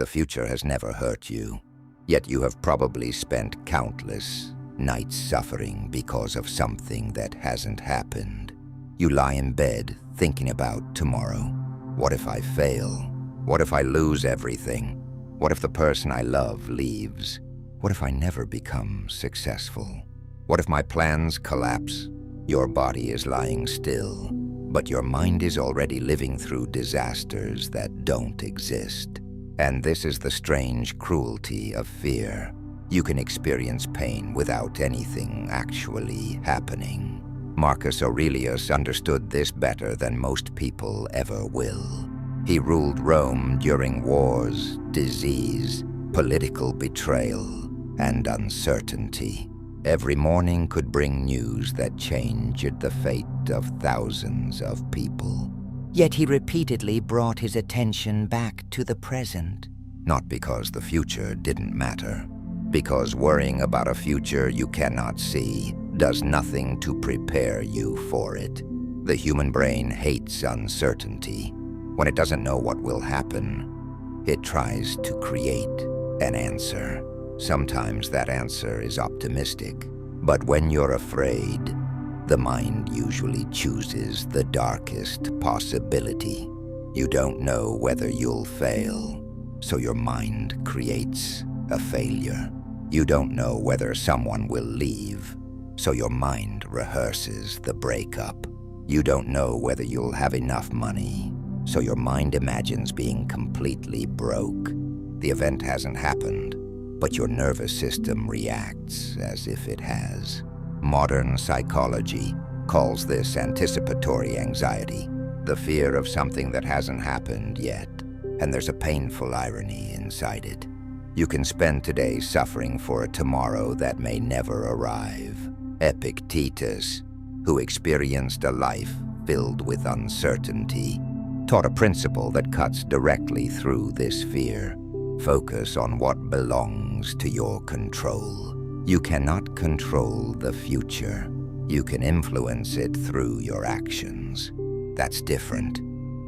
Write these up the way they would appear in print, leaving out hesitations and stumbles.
The future has never hurt you, yet you have probably spent countless nights suffering because of something that hasn't happened. You lie in bed thinking about tomorrow. What if I fail? What if I lose everything? What if the person I love leaves? What if I never become successful? What if my plans collapse? Your body is lying still, but your mind is already living through disasters that don't exist. And this is the strange cruelty of fear. You can experience pain without anything actually happening. Marcus Aurelius understood this better than most people ever will. He ruled Rome during wars, disease, political betrayal, and uncertainty. Every morning could bring news that changed the fate of thousands of people. Yet he repeatedly brought his attention back to the present. Not because the future didn't matter, because worrying about a future you cannot see does nothing to prepare you for it. The human brain hates uncertainty. When it doesn't know what will happen, it tries to create an answer. Sometimes that answer is optimistic, but when you're afraid, the mind usually chooses the darkest possibility. You don't know whether you'll fail, so your mind creates a failure. You don't know whether someone will leave, so your mind rehearses the breakup. You don't know whether you'll have enough money, so your mind imagines being completely broke. The event hasn't happened, but your nervous system reacts as if it has. Modern psychology calls this anticipatory anxiety, the fear of something that hasn't happened yet, and there's a painful irony inside it. You can spend today suffering for a tomorrow that may never arrive. Epictetus, who experienced a life filled with uncertainty, taught a principle that cuts directly through this fear. Focus on what belongs to your control. You cannot control the future. You can influence it through your actions. That's different.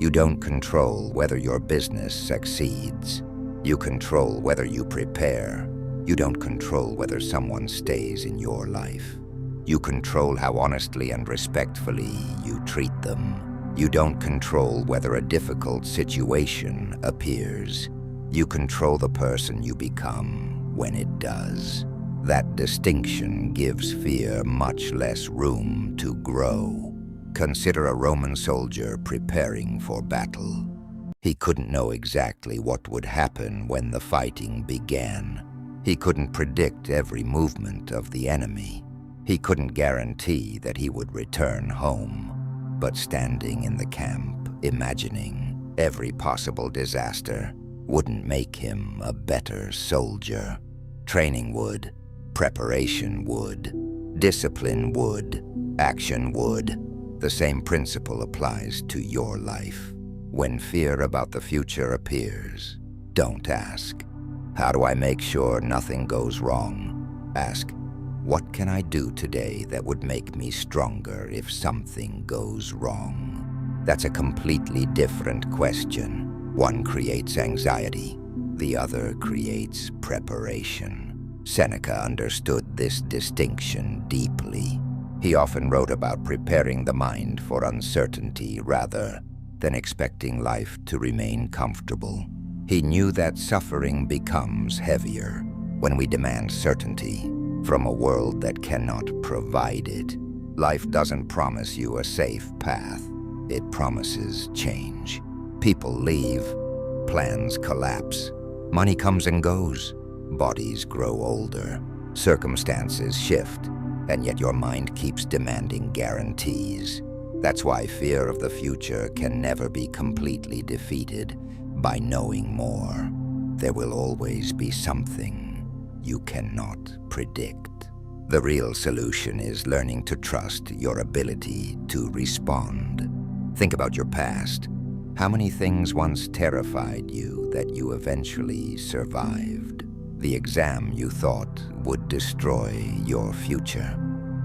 You don't control whether your business succeeds. You control whether you prepare. You don't control whether someone stays in your life. You control how honestly and respectfully you treat them. You don't control whether a difficult situation appears. You control the person you become when it does. That distinction gives fear much less room to grow. Consider a Roman soldier preparing for battle. He couldn't know exactly what would happen when the fighting began. He couldn't predict every movement of the enemy. He couldn't guarantee that he would return home. But standing in the camp, imagining every possible disaster, wouldn't make him a better soldier. Training would, preparation would, discipline would, action would. The same principle applies to your life. When fear about the future appears, don't ask, "How do I make sure nothing goes wrong?" Ask, "What can I do today that would make me stronger if something goes wrong?" That's a completely different question. One creates anxiety, the other creates preparation. Seneca understood this distinction deeply. He often wrote about preparing the mind for uncertainty rather than expecting life to remain comfortable. He knew that suffering becomes heavier when we demand certainty from a world that cannot provide it. Life doesn't promise you a safe path. It promises change. People leave, plans collapse, money comes and goes, bodies grow older, circumstances shift, and yet your mind keeps demanding guarantees. That's why fear of the future can never be completely defeated by knowing more. There will always be something you cannot predict. The real solution is learning to trust your ability to respond. Think about your past. How many things once terrified you that you eventually survived? The exam you thought would destroy your future.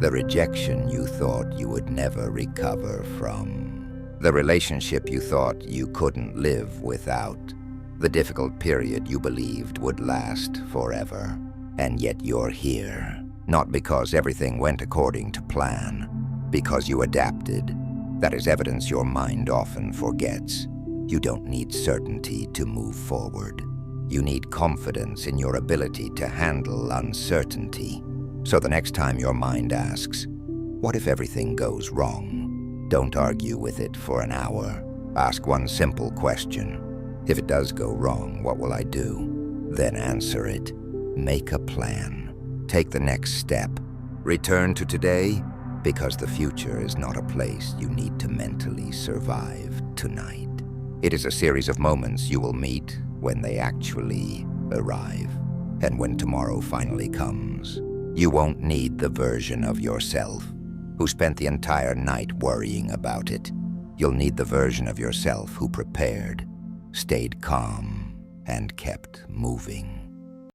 The rejection you thought you would never recover from. The relationship you thought you couldn't live without. The difficult period you believed would last forever. And yet you're here, not because everything went according to plan, because you adapted. That is evidence your mind often forgets. You don't need certainty to move forward. You need confidence in your ability to handle uncertainty. So the next time your mind asks, "What if everything goes wrong?" don't argue with it for an hour. Ask one simple question. If it does go wrong, what will I do? Then answer it. Make a plan. Take the next step. Return to today, because the future is not a place you need to mentally survive tonight. It is a series of moments you will meet when they actually arrive. And when tomorrow finally comes, you won't need the version of yourself who spent the entire night worrying about it. You'll need the version of yourself who prepared, stayed calm, and kept moving.